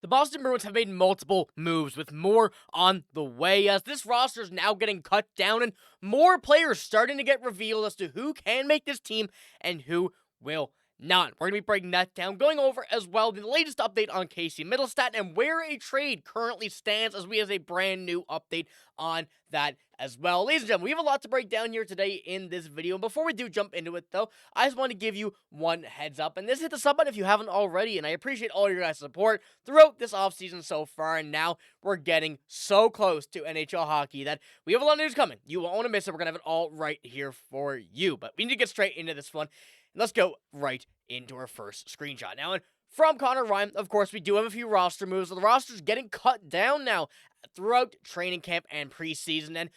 The Boston Bruins have made multiple moves with more on the way as this roster is now getting cut down and more players starting to get revealed as to who can make this team and who will not. We're going to be breaking that down, going over as well the latest update on Casey Mittelstadt and where a trade currently stands as we have a brand new update on that as well. Ladies and gentlemen, we have a lot to break down here today in this video. Before we do jump into it though, I just want to give you one heads up, and this hit the sub button if you haven't already, and I appreciate all your guys' support throughout this offseason so far, and now we're getting so close to NHL hockey that we have a lot of news coming. You won't want to miss it. We're going to have it all right here for you, but we need to get straight into this one. Let's go right into our first screenshot. Now, and from Connor Ryan, of course, we do have a few roster moves. The roster's getting cut down now throughout training camp and preseason. And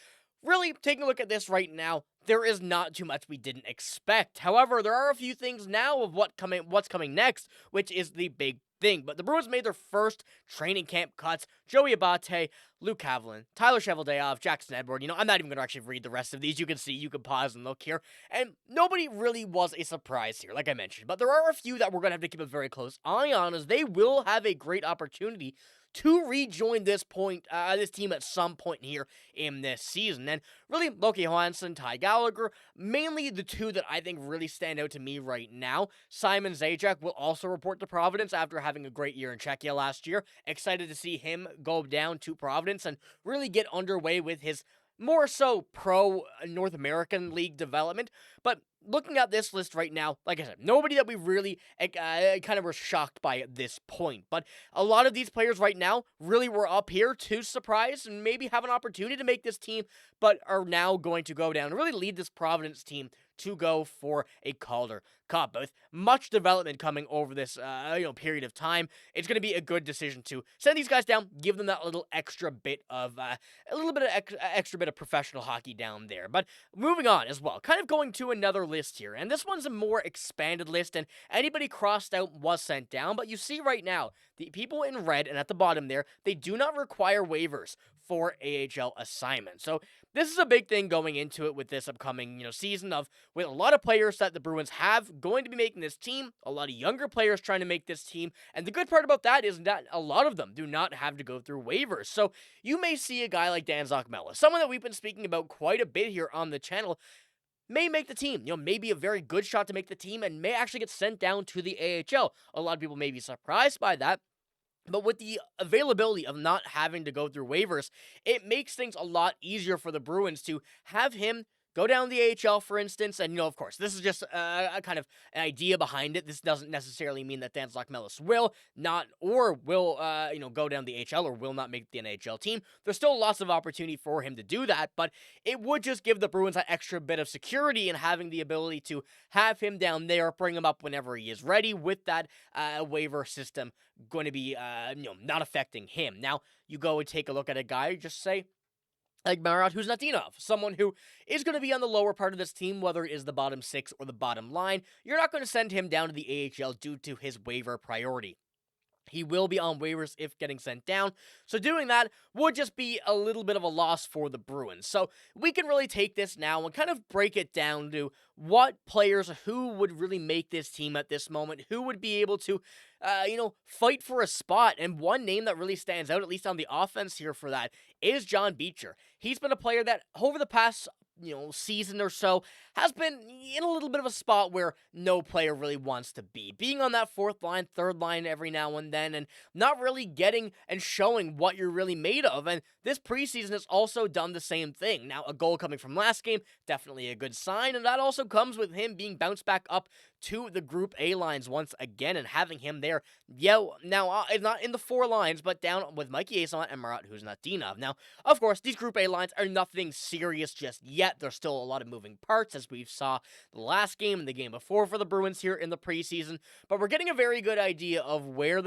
really, taking a look at this right now, there is not too much we didn't expect. However, there are a few things now of what's coming next, which is the big thing. But the Bruins made their first training camp cuts. Joey Abate, Luke Haviland, Tyler Cheveldayoff, Jackson Edward. I'm not even going to actually read the rest of these. You can pause and look here. And nobody really was a surprise here, like I mentioned. But there are a few that we're going to have to keep a very close eye on, as they will have a great opportunity to rejoin this team at some point here in this season. And really, Loki Johansson, Ty Gallagher, mainly the two that I think really stand out to me right now. Simon Zajac will also report to Providence after having a great year in Czechia last year. Excited to see him go down to Providence and really get underway with his more so pro North American League development. But looking at this list right now, like I said, nobody that we really kind of were shocked by at this point. But a lot of these players right now really were up here to surprise and maybe have an opportunity to make this team, but are now going to go down and really lead this Providence team to go for a Calder Cup. With much development coming over this period of time, it's going to be a good decision to send these guys down, give them that little extra bit of extra bit of professional hockey down there. But moving on as well, kind of going to another list here, and this one's a more expanded list, and anybody crossed out was sent down. But you see right now, the people in red and at the bottom there, they do not require waivers for AHL assignments. So this is a big thing going into it with this upcoming season with a lot of players that the Bruins have going to be making this team, a lot of younger players trying to make this team, and the good part about that is that a lot of them do not have to go through waivers. So you may see a guy like Dan Zochmela, someone that we've been speaking about quite a bit here on the channel, may make the team, may be a very good shot to make the team and may actually get sent down to the AHL. A lot of people may be surprised by that. But with the availability of not having to go through waivers, it makes things a lot easier for the Bruins to have him go down the AHL, for instance, and, of course, this is just a kind of an idea behind it. This doesn't necessarily mean that Dan Zochmelis will go down the AHL or will not make the NHL team. There's still lots of opportunity for him to do that, but it would just give the Bruins that extra bit of security in having the ability to have him down there, bring him up whenever he is ready with that waiver system going to be, not affecting him. Now, you go and take a look at a guy, just say, like Marat Huznatinov, someone who is going to be on the lower part of this team, whether it is the bottom six or the bottom line. You're not going to send him down to the AHL due to his waiver priority. He will be on waivers if getting sent down, so doing that would just be a little bit of a loss for the Bruins. So we can really take this now and kind of break it down to what players, who would really make this team at this moment, who would be able to, fight for a spot. And one name that really stands out, at least on the offense here for that, is John Beecher. He's been a player that over the past season or so, has been in a little bit of a spot where no player really wants to be. Being on that fourth line, third line every now and then, and not really getting and showing what you're really made of. And this preseason has also done the same thing. Now, a goal coming from last game, definitely a good sign, and that also comes with him being bounced back up to the Group A lines once again, and having him there, now, not in the four lines, but down with Mikey Ason and Marat Huznatinov. Now, of course, these Group A lines are nothing serious just yet. There's still a lot of moving parts, as we saw the last game and the game before for the Bruins here in the preseason, but we're getting a very good idea of where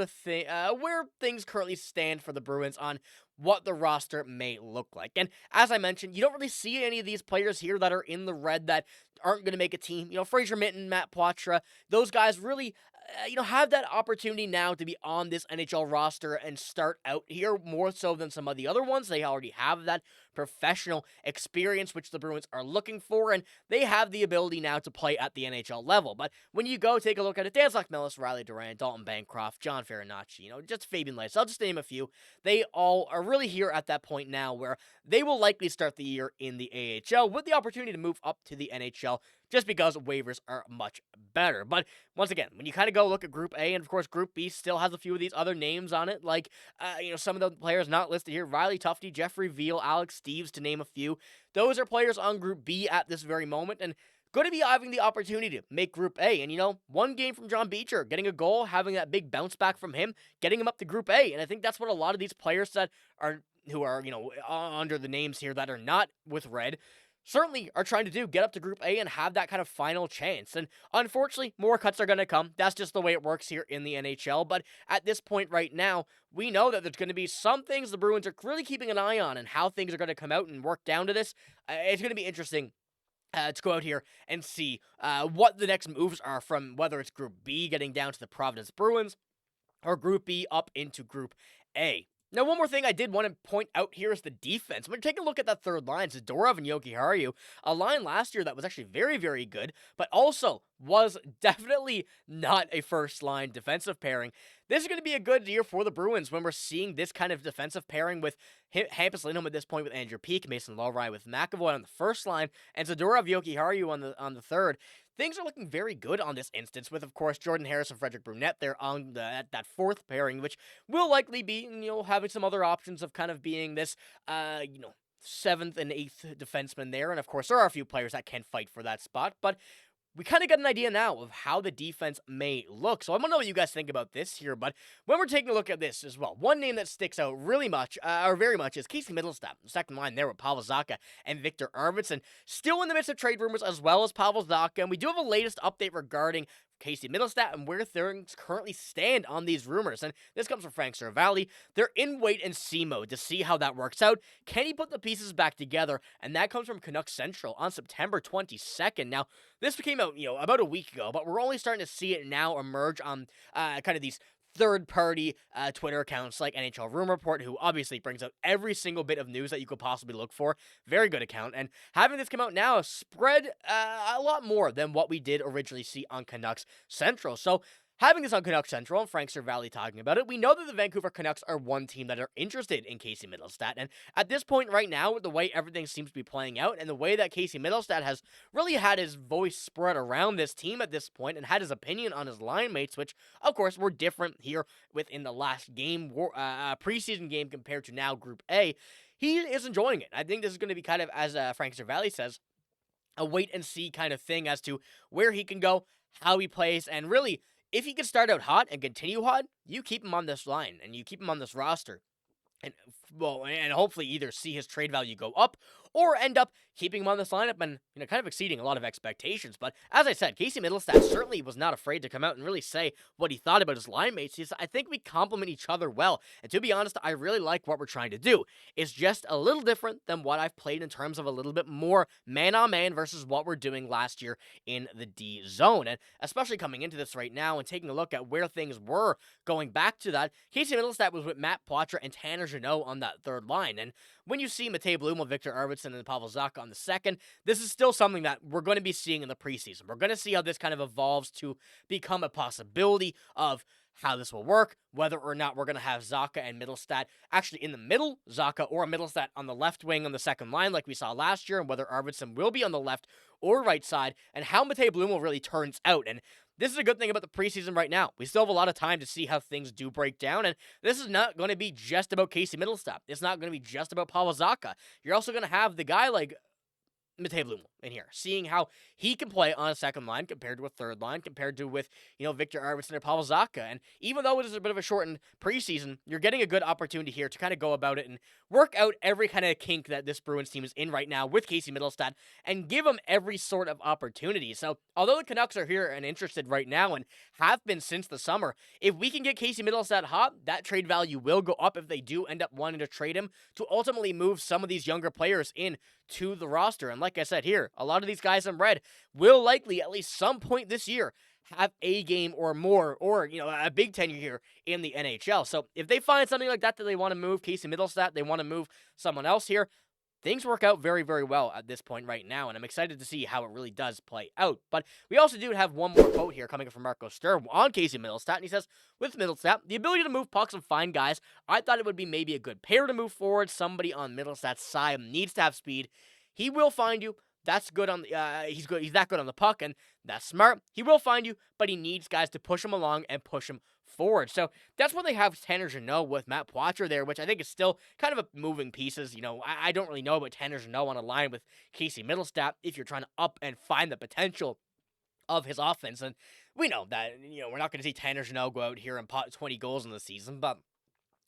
things currently stand for the Bruins on what the roster may look like. And as I mentioned, you don't really see any of these players here that are in the red that aren't going to make a team. Fraser Minton, Matt Poitras, those guys really, have that opportunity now to be on this NHL roster and start out here more so than some of the other ones. They already have that professional experience, which the Bruins are looking for, and they have the ability now to play at the NHL level. But when you go take a look at it, Dan Millis, Riley Durant, Dalton Bancroft, John Farinacci, just Fabian Lys, I'll just name a few. They all are really here at that point now where they will likely start the year in the AHL with the opportunity to move up to the NHL just because waivers are much better. But once again, when you kind of go look at Group A, and of course Group B still has a few of these other names on it, like, some of the players not listed here, Riley Tufte, Jeffrey Veal, Alex Steves, to name a few. Those are players on Group B at this very moment, and going to be having the opportunity to make Group A. And, one game from John Beecher, getting a goal, having that big bounce back from him, getting him up to Group A. And I think that's what a lot of these players who are, under the names here that are not with red, certainly are trying to do, get up to Group A and have that kind of final chance. And unfortunately, more cuts are going to come. That's just the way it works here in the NHL. But at this point right now, we know that there's going to be some things the Bruins are really keeping an eye on and how things are going to come out and work down to this. It's going to be interesting. Let's go out here and see what the next moves are from whether it's Group B getting down to the Providence Bruins or Group B up into Group A. Now, one more thing I did want to point out here is the defense. When you take a look at that third line, Zadorov and Jokiharju, a line last year that was actually very, very good, but also was definitely not a first-line defensive pairing. This is going to be a good year for the Bruins when we're seeing this kind of defensive pairing with Hampus Lindholm at this point with Andrew Peeke, Mason Lohrei with McAvoy on the first line, and Zadorov, Jokiharju on the third. Things are looking very good on this instance with, of course, Jordan Harris and Frederick Brunette there on that fourth pairing, which will likely be, having some other options of kind of being this, seventh and eighth defenseman there. And, of course, there are a few players that can fight for that spot, but we kind of got an idea now of how the defense may look. So I want to know what you guys think about this here, but when we're taking a look at this as well, one name that sticks out really much, or very much, is Casey Mittelstadt. The second line there with Pavel Zacha and Victor Arvidsson. Still in the midst of trade rumors as well as Pavel Zacha, and we do have a latest update regarding Casey Mittelstadt and where things currently stand on these rumors. And this comes from Frank Seravalli. They're in wait-and-see mode to see how that works out. Can he put the pieces back together? And that comes from Canucks Central on September 22nd. Now, this came out, about a week ago, but we're only starting to see it now emerge on kind of these third-party Twitter accounts like NHL Rumor Report, who obviously brings out every single bit of news that you could possibly look for. Very good account. And having this come out now spread a lot more than what we did originally see on Canucks Central. So having this on Canucks Central and Frank Seravalli talking about it, we know that the Vancouver Canucks are one team that are interested in Casey Mittelstadt. And at this point right now, with the way everything seems to be playing out and the way that Casey Mittelstadt has really had his voice spread around this team at this point and had his opinion on his line mates, which, of course, were different here within the last game, preseason game compared to now Group A, he is enjoying it. I think this is going to be kind of, as Frank Seravalli says, a wait-and-see kind of thing as to where he can go, how he plays, and really, if he can start out hot and continue hot, you keep him on this line and you keep him on this roster. And hopefully either see his trade value go up or end up keeping him on this lineup and, kind of exceeding a lot of expectations. But as I said, Casey Mittelstadt certainly was not afraid to come out and really say what he thought about his line mates. I think we complement each other well. And to be honest, I really like what we're trying to do. It's just a little different than what I've played in terms of a little bit more man-on-man versus what we're doing last year in the D zone. And especially coming into this right now and taking a look at where things were going back to that, Casey Mittelstadt was with Matt Poitras and Tanner Jeannot on that third line. And when you see Matej Blumel, Victor Arvidsson, and Pavel Zacha on the second, this is still something that we're going to be seeing in the preseason. We're going to see how this kind of evolves to become a possibility of how this will work, whether or not we're going to have Zacha and Mittelstadt actually in the middle, Zacha or Mittelstadt on the left wing on the second line like we saw last year, and whether Arvidsson will be on the left or right side, and how Matej Blumel really turns out. And this is a good thing about the preseason right now. We still have a lot of time to see how things do break down, and this is not going to be just about Casey Mittelstadt. It's not going to be just about Pavel Zacha. You're also going to have the guy like Matej Blumel in here, seeing how he can play on a second line compared to a third line, compared to with, Victor Arvidsson or Pavel Zacha. And even though it is a bit of a shortened preseason, you're getting a good opportunity here to kind of go about it and work out every kind of kink that this Bruins team is in right now with Casey Mittelstadt and give him every sort of opportunity. So although the Canucks are here and interested right now and have been since the summer, if we can get Casey Mittelstadt hot, that trade value will go up if they do end up wanting to trade him to ultimately move some of these younger players in to the roster. And like I said here, a lot of these guys in red will likely, at least some point this year, have a game or more, or, a big tenure here in the NHL. So if they find something like that they want to move Casey Mittelstadt, they want to move someone else here, things work out very, very well at this point right now, and I'm excited to see how it really does play out. But we also do have one more quote here coming from Marco Sturm on Casey Mittelstadt, and he says, with Mittelstadt, the ability to move pucks and find guys, I thought it would be maybe a good pair to move forward. Somebody on Mittelstadt's side needs to have speed. He will find you. That's good on the. He's good. He's that good on the puck, and that's smart. He will find you, but he needs guys to push him along and push him forward. So that's where they have Tanner Jeannot with Matt Poitras there, which I think is still kind of a moving pieces. I don't really know about Tanner Jeannot on a line with Casey Mittelstadt if you're trying to up and find the potential of his offense. And we know that, we're not going to see Tanner Jeannot go out here and pot 20 goals in the season, but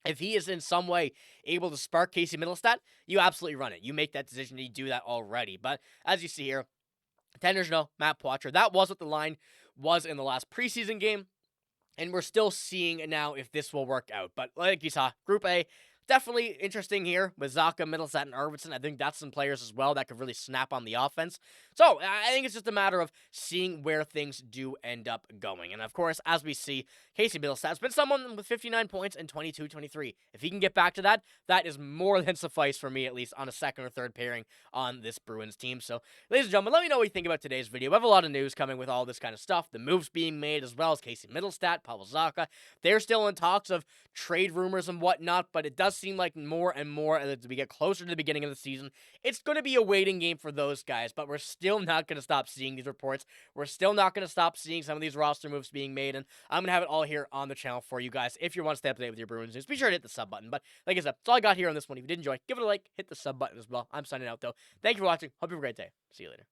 if he is in some way able to spark Casey Mittelstadt, you absolutely run it. You make that decision. You do that already. But as you see here, Tanner Jeannot, Matt Poitras, that was what the line was in the last preseason game. And we're still seeing now if this will work out. But like you saw, Group A, definitely interesting here with Zacha, Mittelstadt, and Arvidsson. I think that's some players as well that could really snap on the offense. So I think it's just a matter of seeing where things do end up going. And of course, as we see, Casey Mittelstadt has been someone with 59 points in 22-23. If he can get back to that, that is more than suffice for me, at least on a second or third pairing on this Bruins team. So, ladies and gentlemen, let me know what you think about today's video. We have a lot of news coming with all this kind of stuff. The moves being made, as well as Casey Mittelstadt, Pavel Zacha. They're still in talks of trade rumors and whatnot, but it does seem like more and more as we get closer to the beginning of the season, it's going to be a waiting game for those guys, but we're still not going to stop seeing these reports. We're still not going to stop seeing some of these roster moves being made, and I'm going to have it all here on the channel for you guys. If you want to stay up to date with your Bruins news, be sure to hit the sub button. But like I said, that's all I got here on this one. If you did enjoy, give it a like, hit the sub button as well. I'm signing out, though. Thank you for watching. Hope you have a great day. See you later.